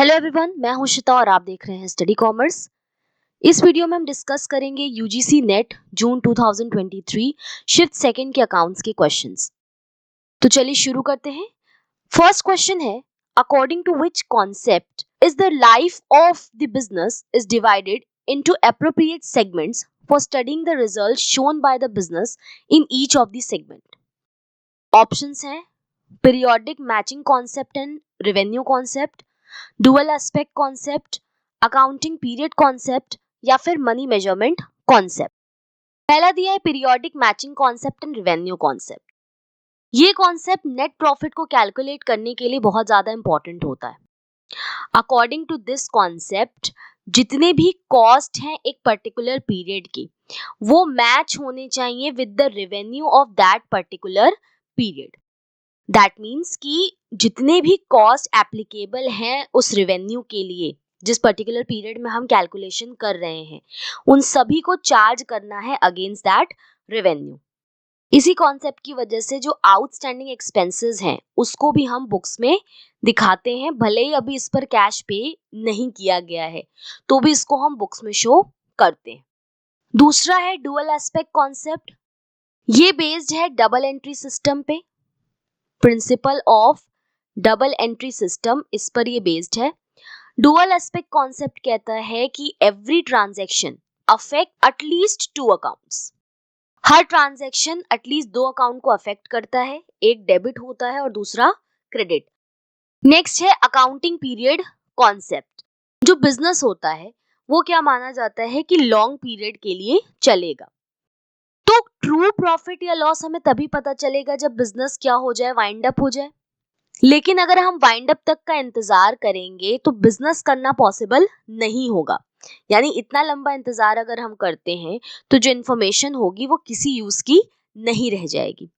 Hello everyone, मैं हूं शिता और आप देख रहे हैं स्टडी कॉमर्स। इस वीडियो में हम डिस्कस करेंगे UGC NET June 2023 shift second के अकाउंट्स के क्वेश्चंस। तो चलिए शुरू करते हैं। फर्स्ट क्वेश्चन है, according to which concept is the life of the business is divided into appropriate segments for studying the results shown by the business in each of the segment. Options हैं periodic matching concept and revenue concept, dual aspect concept, accounting period concept या फिर money measurement concept. पहला दिया है periodic matching concept and revenue concept. ये concept net profit को calculate करने के लिए बहुत ज्यादा इंपॉर्टेंट होता है। अकॉर्डिंग टू दिस कॉन्सेप्ट जितने भी कॉस्ट हैं एक पर्टिकुलर पीरियड की वो मैच होने चाहिए with the revenue of that particular period. That means कि जितने भी कॉस्ट एप्लीकेबल हैं उस रेवेन्यू के लिए जिस पर्टिकुलर पीरियड में हम कैलकुलेशन कर रहे हैं उन सभी को चार्ज करना है अगेंस्ट दैट रेवेन्यू। इसी कॉन्सेप्ट की वजह से जो आउटस्टैंडिंग एक्सपेंसेस हैं उसको भी हम बुक्स में दिखाते हैं, भले ही अभी इस पर कैश पे नहीं किया गया है तो भी इसको हम बुक्स में शो करते हैं। दूसरा है डुअल एस्पेक्ट कॉन्सेप्ट। ये बेस्ड है डबल एंट्री सिस्टम पे, principle of double entry system इस पर ये बेस्ड है। डुअल एस्पेक्ट कॉन्सेप्ट कहता है कि every transaction affect at least two accounts. हर ट्रांजैक्शन एटलीस्ट दो अकाउंट को अफेक्ट करता है, एक डेबिट होता है और दूसरा क्रेडिट। नेक्स्ट है अकाउंटिंग पीरियड कॉन्सेप्ट। जो बिजनेस होता है वो क्या माना जाता है कि लॉन्ग पीरियड के लिए चलेगा। तो ट्रू प्रॉफिट या लॉस हमें तभी पता चलेगा जब बिजनेस क्या हो जाए, वाइंड अप हो जाए। लेकिन अगर हम वाइंड अप तक का इंतजार करेंगे तो बिजनेस करना पॉसिबल नहीं होगा। यानी इतना लंबा इंतजार अगर हम करते हैं तो जो इंफॉर्मेशन होगी वो किसी यूज की नहीं रह जाएगी।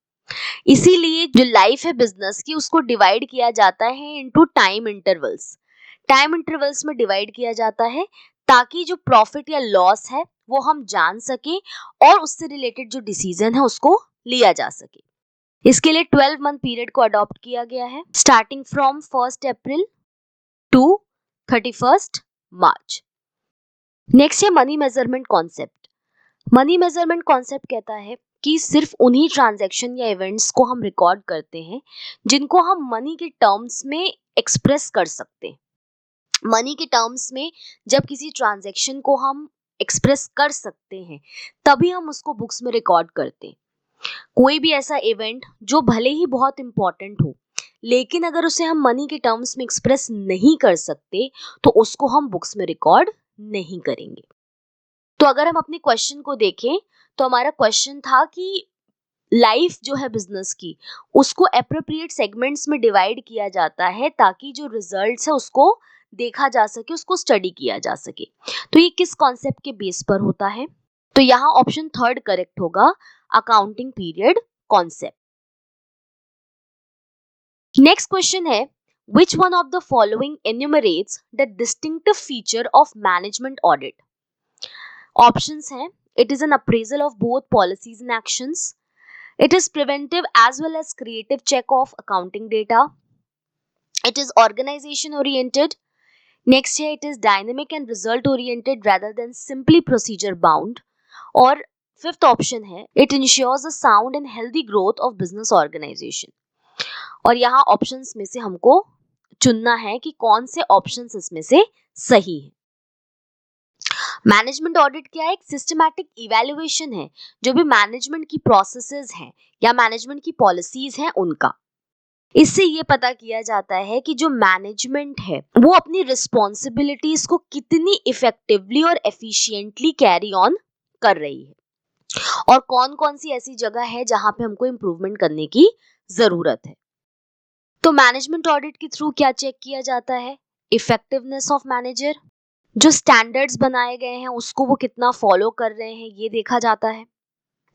इसीलिए जो लाइफ है बिजनेस की उसको डिवाइड किया जाता है into time intervals. Time intervals में डिवाइड किया जाता है ताकि जो प्रॉफिट या लॉस है वो हम जान सके और उससे रिलेटेड जो डिसीजन है उसको लिया जा सके। इसके लिए 12 मंथ पीरियड को अडॉप्ट किया गया है starting from 1 April to 31 March. Next है money measurement concept. Money measurement concept कहता है कि सिर्फ उन्हीं ट्रांजैक्शन या इवेंट्स को हम रिकॉर्ड करते हैं जिनको हम मनी के टर्म्स में एक्सप्रेस कर सकते हैं। मनी के टर्म्स में जब किसी ट्रांजैक्शन को हम एक्सप्रेस कर सकते हैं तभी हम उसको बुक्स में रिकॉर्ड करते हैं। कोई भी ऐसा इवेंट जो भले ही बहुत इंपॉर्टेंट हो लेकिन अगर उसे हम मनी के टर्म्स में एक्सप्रेस नहीं कर सकते तो उसको हम बुक्स में रिकॉर्ड नहीं करेंगे। तो अगर हम अपने क्वेश्चन को देखें तो हमारा क्वेश्चन था कि लाइफ जो है बिजनेस की उसको एप्रोप्रिएट सेगमेंट्स में डिवाइड किया जाता है ताकि जो रिजल्ट्स है उसको देखा जा सके, उसको स्टडी किया जा सके। तो ये किस कॉन्सेप्ट के बेस पर होता है? तो यहाँ ऑप्शन थर्ड करेक्ट होगा, accounting period concept. Next question है, which one of the following enumerates the distinctive feature of management audit? Options हैं, it is an appraisal of both policies and actions, it is preventive as well as creative check of accounting data, it is organization oriented, next है it is dynamic and result oriented rather than simply procedure bound, और fifth option है it ensures a sound and healthy growth of business organization। और यहाँ options में से हमको चुनना है कि कौन से ऑप्शंस इसमें से सही है। मैनेजमेंट ऑडिट क्या है? एक सिस्टमैटिक इवैल्यूएशन है जो भी मैनेजमेंट की प्रोसेसेस हैं या मैनेजमेंट की पॉलिसीज हैं उनका। इससे ये पता किया जाता है कि जो मैनेजमेंट है वो अपनी रिस्पॉन्सिबिलिटीज को कितनी इफेक्टिवली और एफिशिएंटली कैरी ऑन कर रही है और कौन कौन सी ऐसी जगह है जहां पे हमको इम्प्रूवमेंट करने की जरूरत है। तो मैनेजमेंट ऑडिट के थ्रू क्या चेक किया जाता है? इफेक्टिवनेस ऑफ मैनेजर, जो स्टैंडर्ड्स बनाए गए हैं उसको वो कितना फॉलो कर रहे हैं ये देखा जाता है।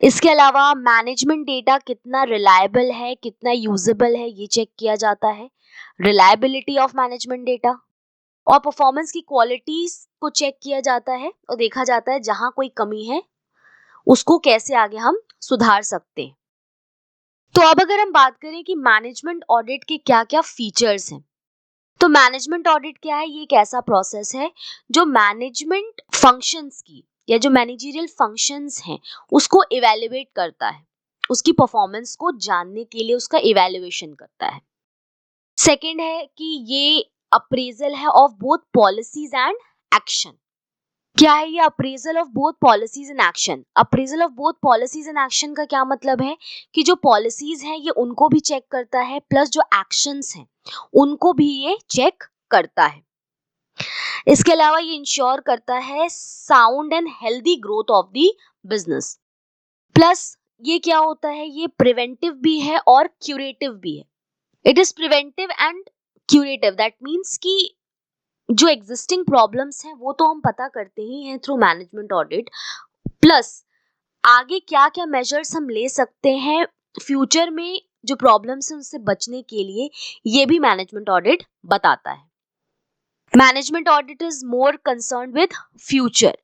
इसके अलावा मैनेजमेंट डेटा कितना रिलायबल है, कितना यूजेबल है ये चेक किया जाता है, रिलायबिलिटी ऑफ मैनेजमेंट डेटा। और परफॉर्मेंस की क्वालिटीज को चेक किया जाता है और देखा जाता है जहां कोई कमी है उसको कैसे आगे हम सुधार सकते हैं। तो अब अगर हम बात करें कि मैनेजमेंट ऑडिट के क्या क्या फीचर्स हैं तो मैनेजमेंट ऑडिट क्या है? ये एक ऐसा प्रोसेस है जो मैनेजमेंट फंक्शंस की या जो मैनेजरियल फंक्शंस हैं उसको इवैल्यूएट करता है, उसकी परफॉर्मेंस को जानने के लिए उसका इवैल्यूएशन करता है। सेकंड है कि ये अप्रेजल है of both policies and action. क्या है ये appraisal of both policies and action? Appraisal of both policies and action का क्या मतलब है कि जो पॉलिसीज हैं ये उनको भी चेक करता है, प्लस जो एक्शंस हैं उनको भी ये चेक करता है। इसके अलावा ये इंश्योर करता है sound and healthy growth of the business. Plus ये क्या होता है? ये प्रिवेंटिव भी है और क्यूरेटिव भी है। It is preventive and curative, that means कि जो एग्जिस्टिंग प्रॉब्लम्स हैं वो तो हम पता करते ही हैं थ्रू मैनेजमेंट ऑडिट, प्लस आगे क्या क्या मेजर्स हम ले सकते हैं फ्यूचर में जो प्रॉब्लम्स हैं उससे बचने के लिए, ये भी मैनेजमेंट ऑडिट बताता है। Management audit is more concern with future,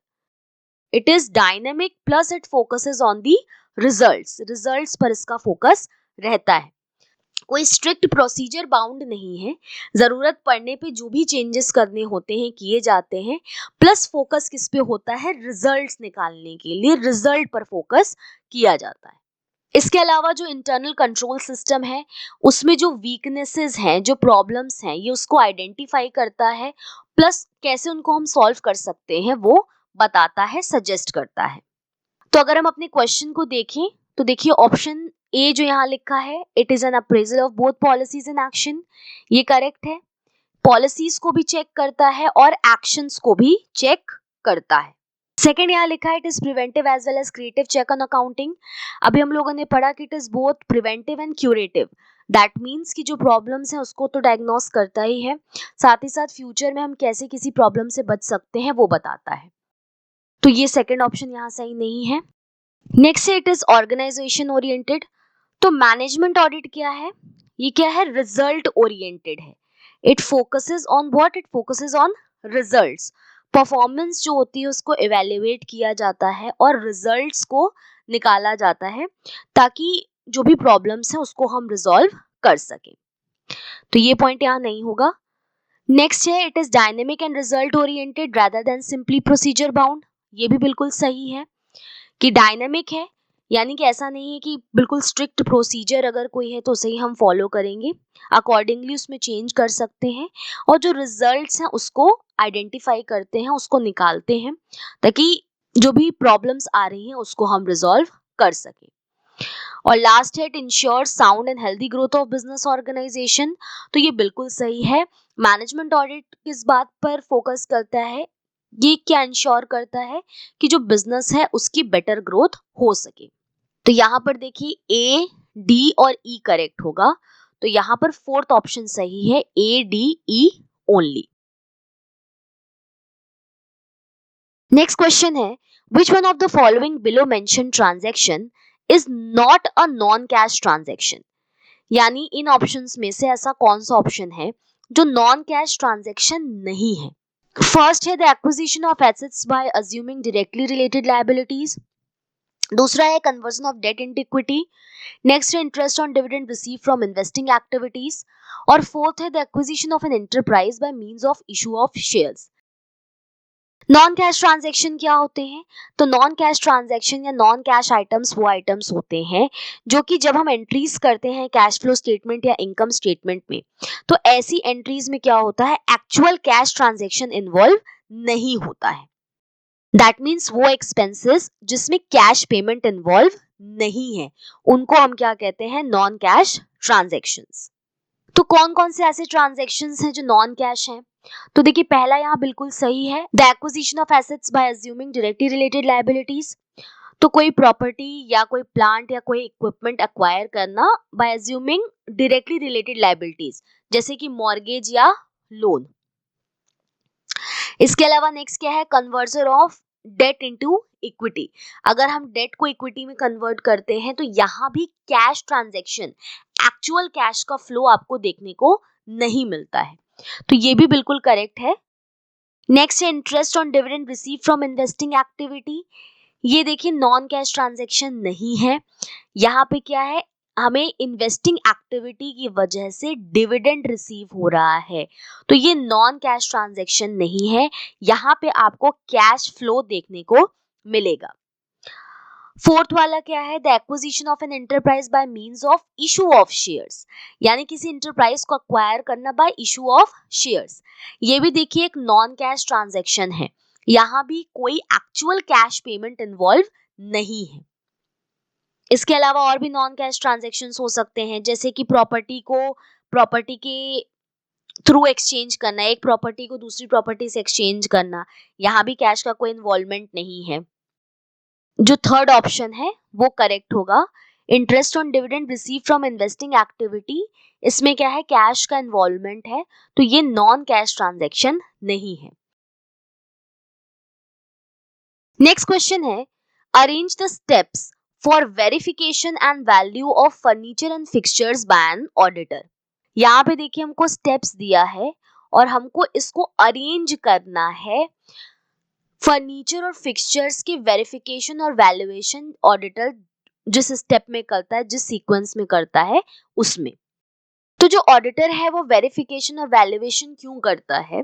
it is dynamic, plus it focuses on the results पर इसका फोकस रहता है। कोई स्ट्रिक्ट प्रोसीजर बाउंड नहीं है, जरूरत पड़ने पे जो भी चेंजेस करने होते हैं किए जाते हैं, प्लस फोकस किस पे होता है? रिजल्ट्स निकालने के लिए रिजल्ट पर फोकस किया जाता है। इसके अलावा जो इंटरनल कंट्रोल सिस्टम है उसमें जो वीकनेसेस हैं, जो प्रॉब्लम्स हैं, ये उसको आइडेंटिफाई करता है, प्लस कैसे उनको हम सॉल्व कर सकते हैं वो बताता है, सजेस्ट करता है। तो अगर हम अपने क्वेश्चन को देखें तो देखिए ऑप्शन ए जो यहाँ लिखा है, it is an appraisal of both policies and action, ये करेक्ट है। पॉलिसीज को भी चेक करता है और एक्शंस को भी चेक करता है। सेकेंड यहाँ लिखा है, it is preventive as well as creative check on accounting. अभी हम लोगों ने पढ़ा कि it is both preventive and curative, that means कि जो प्रॉब्लम्स है उसको तो डायग्नोस करता ही है, साथ ही साथ फ्यूचर में हम कैसे किसी प्रॉब्लम से बच सकते हैं वो बताता है। तो ये सेकेंड ऑप्शन यहाँ सही नहीं है। नेक्स्ट है, इट इज ऑर्गेनाइजेशन ओरिएंटेड। तो मैनेजमेंट ऑडिट क्या है? ये क्या है? रिजल्ट ओरिएंटेड है। It focuses on what? It focuses on results. Performance जो होती है उसको इवेल्युएट किया जाता है और रिजल्ट्स को निकाला जाता है ताकि जो भी प्रॉब्लम्स है उसको हम रिजॉल्व कर सकें। तो ये पॉइंट यहाँ नहीं होगा। नेक्स्ट है, it is dynamic and result oriented rather than simply procedure bound. ये भी बिल्कुल सही है कि डायनेमिक है, यानी कि ऐसा नहीं है कि बिल्कुल स्ट्रिक्ट प्रोसीजर अगर कोई है तो उसे ही हम फॉलो करेंगे, अकॉर्डिंगली उसमें चेंज कर सकते हैं और जो रिजल्ट्स हैं उसको आइडेंटिफाई करते हैं, उसको निकालते हैं ताकि जो भी प्रॉब्लम्स आ रही हैं उसको हम रिजॉल्व कर सकें। और लास्ट है, it ensure sound and healthy growth of business organization. तो ये बिल्कुल सही है। मैनेजमेंट ऑडिट किस बात पर फोकस करता है? ये क्या इंश्योर करता है कि जो बिजनेस है उसकी बेटर ग्रोथ हो सके। तो यहाँ पर देखिए ए, डी और ई करेक्ट होगा, तो यहाँ पर फोर्थ ऑप्शन सही है, A, D, E only. Next question है, which one of the following below mention transaction is not a non cash transaction? यानी इन ऑप्शंस में से ऐसा कौन सा ऑप्शन है जो नॉन कैश ट्रांजैक्शन नहीं है? फर्स्ट है the acquisition of assets by assuming directly related liabilities. दूसरा है conversion of debt into equity. Next है interest on dividend receive from investing activities. और फोर्थ है the acquisition of an enterprise by means of issue of shares. Non cash transaction क्या होते हैं? तो non cash transaction या non cash items वो items होते हैं जो कि जब हम एंट्रीज करते हैं कैश फ्लो स्टेटमेंट या इनकम स्टेटमेंट में, तो ऐसी एंट्रीज में क्या होता है? एक्चुअल कैश ट्रांजैक्शन इन्वॉल्व नहीं होता है। दैट मीन्स वो एक्सपेंसेस जिसमें कैश पेमेंट इन्वॉल्व नहीं है उनको हम क्या कहते हैं? Non cash transactions. तो कौन कौन से ऐसे ट्रांजैक्शंस हैं जो नॉन कैश हैं? तो देखिए पहला यहाँ बिल्कुल सही है, the acquisition of assets by assuming directly related liabilities. तो कोई प्रॉपर्टी या कोई प्लांट या कोई इक्विपमेंट एक्वायर करना by assuming directly related liabilities, जैसे कि मॉर्गेज या लोन। इसके अलावा नेक्स्ट क्या है? Conversion of debt into equity. अगर हम डेट को इक्विटी में कन्वर्ट करते हैं तो यहाँ भी कैश ट्रांजैक्शन, एक्चुअल कैश का फ्लो आपको देखने को नहीं मिलता है, तो ये भी बिल्कुल करेक्ट है। नेक्स्ट है interest on dividend receive from investing activity. ये देखिए नॉन कैश ट्रांजैक्शन नहीं है। यहाँ पे क्या है? हमें इन्वेस्टिंग एक्टिविटी की वजह से डिविडेंड रिसीव हो रहा है, तो ये नॉन कैश ट्रांजैक्शन नहीं है, यहाँ पे आपको कैश फ्लो देखने को मिलेगा। फोर्थ वाला क्या है, the acquisition of an enterprise by means of issue of shares, यानी किसी एंटरप्राइज को अक्वायर करना बाय इशू ऑफ शेयर्स। ये भी देखिए एक नॉन कैश ट्रांजैक्शन है, यहाँ भी कोई एक्चुअल कैश पेमेंट इन्वॉल्व नहीं है। इसके अलावा और भी नॉन कैश ट्रांजैक्शंस हो सकते हैं, जैसे कि प्रॉपर्टी के थ्रू एक्सचेंज करना, एक प्रॉपर्टी को दूसरी प्रॉपर्टी से एक्सचेंज करना, यहाँ भी कैश का कोई इन्वॉल्वमेंट नहीं है। जो थर्ड ऑप्शन है वो करेक्ट होगा, interest on dividend receive from investing activity, इसमें क्या है, कैश का इन्वॉल्वमेंट है, तो ये नॉन कैश ट्रांजैक्शन नहीं है। नेक्स्ट क्वेश्चन है, arrange the steps for verification and value of furniture and fixtures by an auditor. यहाँ पे देखिए हमको स्टेप्स दिया है और हमको इसको अरेंज करना है, फर्नीचर और फिक्सचर्स की वेरिफिकेशन और वैल्यूएशन ऑडिटर जिस स्टेप में करता है, जिस सीक्वेंस में करता है उसमें। तो जो ऑडिटर है वो वेरिफिकेशन और वैल्यूएशन क्यों करता है,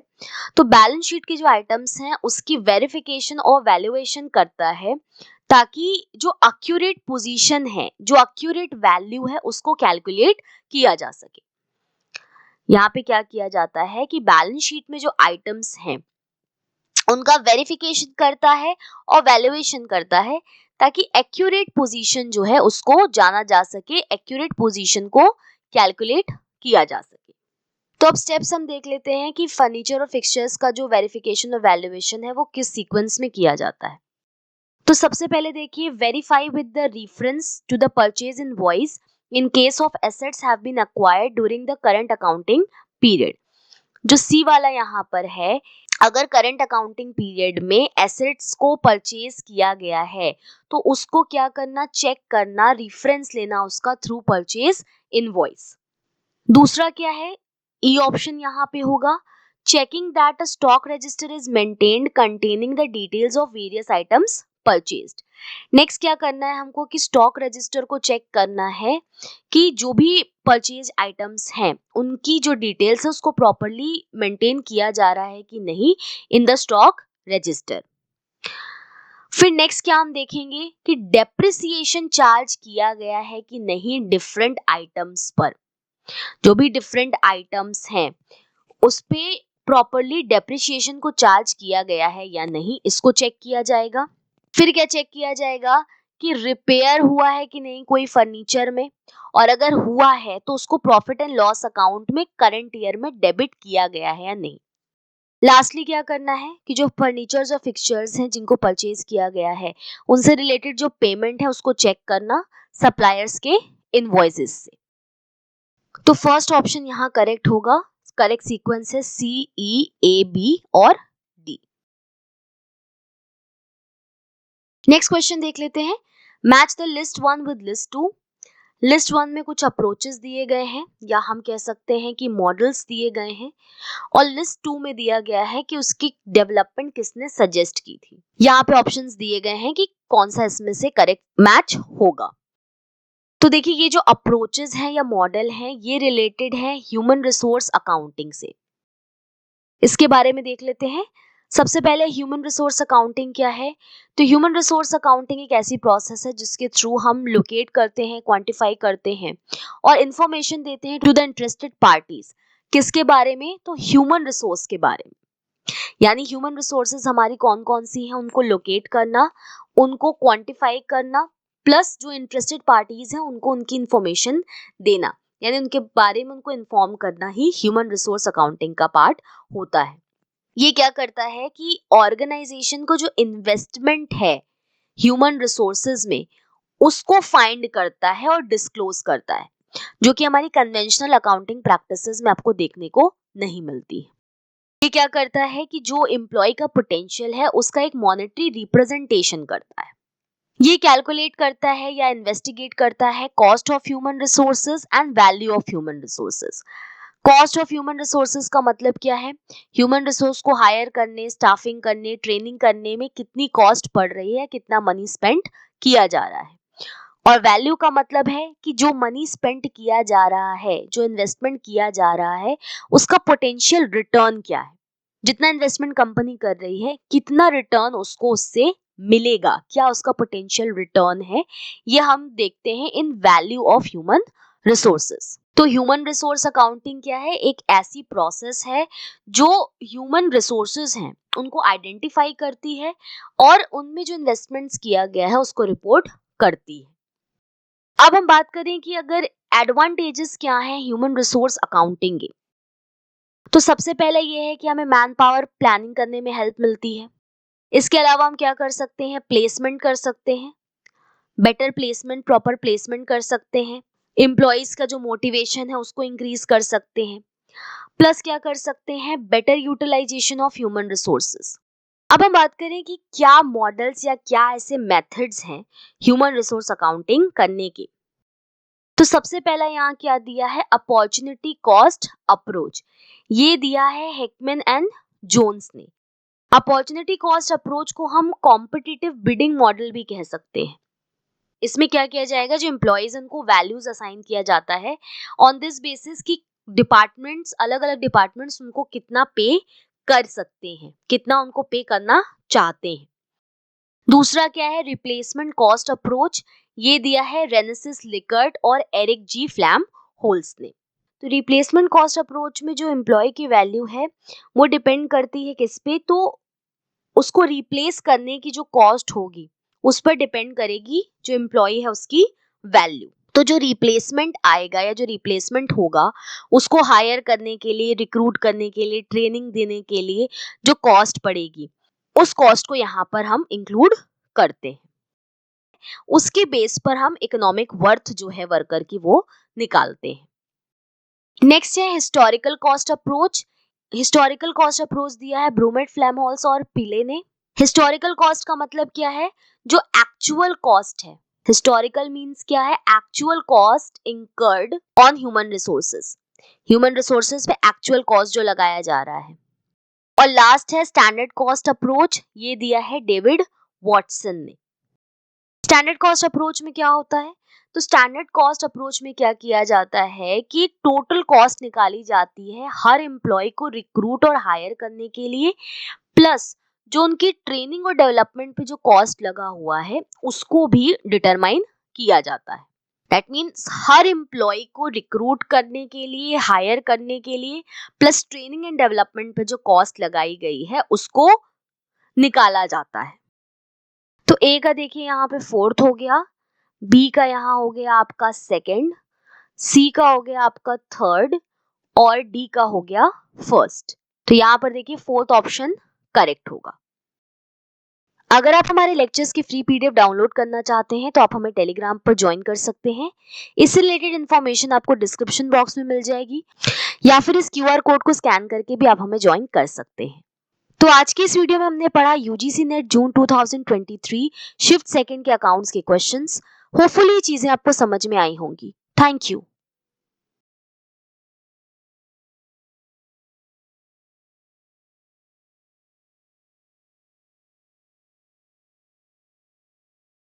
तो बैलेंस शीट के जो आइटम्स हैं उसकी वेरिफिकेशन और वैल्यूएशन करता है, ताकि जो एक्यूरेट पोजीशन है, जो एक्यूरेट वैल्यू है उसको कैलकुलेट किया जा सके। यहाँ पे क्या किया जाता है कि बैलेंस शीट में जो आइटम्स हैं उनका वेरिफिकेशन करता है और वैल्यूएशन करता है, ताकि एक्यूरेट पोजीशन जो है उसको जाना जा सके, एक्यूरेट पोजीशन को कैलकुलेट किया जा सके। तो अब स्टेप्स हम देख लेते हैं कि फर्नीचर और फिक्सचर्स का जो वेरिफिकेशन और वैल्यूएशन है वो किस सीक्वेंस में किया जाता है। तो सबसे पहले देखिए, verify with the reference to the purchase invoice in case of assets have been acquired during the current accounting period. जो सी वाला यहाँ पर है, अगर करंट अकाउंटिंग पीरियड में एसेट्स को परचेज किया गया है तो उसको क्या करना, चेक करना, रेफरेंस लेना उसका थ्रू परचेज इनवॉइस। दूसरा क्या है, ई ऑप्शन यहाँ पे होगा, checking that a stock register is maintained containing the details of various items purchased. Next क्या करना है हमको कि स्टॉक रजिस्टर को चेक करना है कि जो भी परचेज आइटम्स हैं उनकी जो डिटेल्स है उसको प्रॉपरली मेंटेन किया जा रहा है कि नहीं इन द स्टॉक रजिस्टर। फिर नेक्स्ट क्या हम देखेंगे कि डेप्रिसिएशन चार्ज किया गया है कि नहीं डिफरेंट आइटम्स पर, जो भी डिफरेंट आइटम्स हैं उस पे प्रॉपरली डेप्रिसिएशन को चार्ज किया गया है या नहीं, इसको चेक किया जाएगा। फिर क्या चेक किया जाएगा कि रिपेयर हुआ है कि नहीं कोई फर्नीचर में, और अगर हुआ है तो उसको प्रॉफिट एंड लॉस अकाउंट में करंट ईयर में डेबिट किया गया है या नहीं। लास्टली क्या करना है कि जो फर्नीचर्स और फिक्सचर्स हैं जिनको परचेज किया गया है उनसे रिलेटेड जो पेमेंट है उसको चेक करना सप्लायर्स के इनवॉइसेस से। तो फर्स्ट ऑप्शन यहाँ करेक्ट होगा, करेक्ट सीक्वेंस है सी, ई, ए, बी और डी। नेक्स्ट क्वेश्चन देख लेते हैं, match the list 1 with list 2। List 1 में कुछ अप्रोचेस दिए गए हैं या हम कह सकते हैं कि मॉडल्स दिए गए हैं, और लिस्ट 2 में दिया गया है कि उसकी डेवलपमेंट किसने सजेस्ट की थी। यहाँ पे ऑप्शंस दिए गए हैं कि कौन सा इसमें से करेक्ट मैच होगा। तो देखिए ये जो अप्रोचेस हैं या मॉडल हैं ये रिलेटेड है ह्यूमन रिसोर्स अकाउंटिंग से। इसके बारे में देख लेते हैं। सबसे पहले ह्यूमन रिसोर्स अकाउंटिंग क्या है, तो ह्यूमन रिसोर्स अकाउंटिंग एक ऐसी प्रोसेस है जिसके थ्रू हम लोकेट करते हैं, क्वांटिफाई करते हैं और इंफॉर्मेशन देते हैं टू द इंटरेस्टेड पार्टीज। किसके बारे में, तो ह्यूमन रिसोर्स के बारे में, यानी ह्यूमन रिसोर्सेज हमारी कौन कौन सी हैं उनको लोकेट करना, उनको क्वांटिफाई करना, प्लस जो इंटरेस्टेड पार्टीज हैं उनको उनकी इंफॉर्मेशन देना, यानी उनके बारे में उनको इन्फॉर्म करना ही ह्यूमन रिसोर्स अकाउंटिंग का पार्ट होता है। ये क्या करता है कि ऑर्गेनाइजेशन को जो इन्वेस्टमेंट है ह्यूमन रिसोर्सेज में उसको फाइंड करता है और डिस्क्लोज करता है, जो कि हमारी कन्वेंशनल अकाउंटिंग प्रैक्टिसेस में आपको देखने को नहीं मिलती। ये क्या करता है कि जो एम्प्लॉय का पोटेंशियल है उसका एक मॉनेटरी रिप्रेजेंटेशन करता है। ये कैलकुलेट करता है या इन्वेस्टिगेट करता है cost of human resources and value of human resources. Cost of human resources का मतलब क्या है, ह्यूमन रिसोर्स को हायर करने, स्टाफिंग करने, ट्रेनिंग करने में कितनी कॉस्ट पड़ रही है, कितना मनी स्पेंड किया जा रहा है। और वैल्यू का मतलब है कि जो मनी स्पेंड किया जा रहा है, जो इन्वेस्टमेंट किया जा रहा है, उसका पोटेंशियल रिटर्न क्या है। जितना इन्वेस्टमेंट कंपनी कर रही है, कितना रिटर्न उसको उससे मिलेगा, क्या उसका पोटेंशियल रिटर्न है, ये हम देखते हैं इन वैल्यू ऑफ ह्यूमन रिसोर्सेस। तो ह्यूमन रिसोर्स अकाउंटिंग क्या है? एक ऐसी प्रोसेस है जो ह्यूमन रिसोर्सेज हैं उनको आइडेंटिफाई करती है और उनमें जो इन्वेस्टमेंट्स किया गया है उसको रिपोर्ट करती है। अब हम बात करें कि अगर एडवांटेजेस क्या हैं ह्यूमन रिसोर्स अकाउंटिंग के, तो सबसे पहले ये है कि हमें मैन पावर प्लानिंग करने में हेल्प मिलती है। इसके अलावा हम क्या कर सकते हैं? प्लेसमेंट कर सकते हैं, बेटर प्लेसमेंट, प्रॉपर प्लेसमेंट कर सकते हैं। एम्प्लॉइज का जो मोटिवेशन है उसको इंक्रीज कर सकते हैं। प्लस क्या कर सकते हैं? Better utilization of human resources. अब हम बात करें कि क्या मॉडल्स या क्या ऐसे मेथड्स हैं ह्यूमन रिसोर्स अकाउंटिंग करने के। तो सबसे पहला यहाँ क्या दिया है? Opportunity cost approach. ये दिया है हेकमैन एंड जोन्स ने। अपॉर्चुनिटी कॉस्ट अप्रोच को हम कॉम्पिटिटिव बिडिंग मॉडल भी कह सकते हैं। इसमें क्या किया जाएगा? जो एम्प्लॉइज उनको वैल्यूज असाइन किया जाता है ऑन दिस बेसिस कि डिपार्टमेंट्स, अलग अलग डिपार्टमेंट्स उनको कितना पे कर सकते हैं, कितना उनको पे करना चाहते हैं। दूसरा क्या है? Replacement cost approach. ये दिया है रेनेसिस लिकर्ट और एरिक जी फ्लैम होल्स ने। तो रिप्लेसमेंट कॉस्ट अप्रोच में जो एम्प्लॉय की वैल्यू है वो डिपेंड करती है किस पे? तो उसको रिप्लेस करने की जो कॉस्ट होगी उस पर डिपेंड करेगी जो एम्प्लॉय है उसकी वैल्यू। तो जो रिप्लेसमेंट आएगा या जो रिप्लेसमेंट होगा उसको हायर करने के लिए, रिक्रूट करने के लिए, ट्रेनिंग देने के लिए जो कॉस्ट पड़ेगी उस कॉस्ट को यहाँ पर हम इंक्लूड करते हैं। उसके बेस पर हम इकोनॉमिक वर्थ जो है वर्कर की वो निकालते हैं। नेक्स्ट है historical cost approach. Historical cost approach दिया है ब्रूमेट, फ्लैमहोल्स और पिले ने। हिस्टोरिकल कॉस्ट का मतलब क्या है? जो एक्चुअल कॉस्ट है। हिस्टोरिकल मींस क्या है? Actual cost incurred on human resources. Human resources पे एक्चुअल कॉस्ट जो लगाया जा रहा है। और लास्ट है स्टैंडर्ड कॉस्ट अप्रोच। ये दिया है डेविड वॉटसन ने। स्टैंडर्ड कॉस्ट अप्रोच में क्या होता है? तो स्टैंडर्ड कॉस्ट अप्रोच में क्या किया जाता है कि टोटल कॉस्ट निकाली जाती है हर एम्प्लॉय को रिक्रूट और हायर करने के लिए, प्लस जो उनकी ट्रेनिंग और डेवलपमेंट पे जो कॉस्ट लगा हुआ है उसको भी डिटरमाइन किया जाता है। दैट मीन्स हर एम्प्लॉय को रिक्रूट करने के लिए, हायर करने के लिए, प्लस ट्रेनिंग एंड डेवलपमेंट पे जो कॉस्ट लगाई गई है उसको निकाला जाता है। तो ए का देखिए यहाँ पे फोर्थ हो गया, बी का यहाँ हो गया आपका सेकंड, सी का हो गया आपका थर्ड और डी का हो गया फर्स्ट। तो यहाँ पर देखिए फोर्थ ऑप्शन करेक्ट होगा। अगर आप हमारे लेक्चर्स की फ्री पीडीएफ डाउनलोड करना चाहते हैं तो आप हमें टेलीग्राम पर ज्वाइन कर सकते हैं। इससे रिलेटेड इन्फॉर्मेशन आपको डिस्क्रिप्शन बॉक्स में मिल जाएगी या फिर इस क्यूआर कोड को स्कैन करके भी आप हमें ज्वाइन कर सकते हैं। तो आज की इस वीडियो में हमने पढ़ा UGC NET June 2023 shift second के अकाउंट्स के क्वेश्चंस। होपफुली ये चीजें आपको समझ में आई होंगी। Thank you.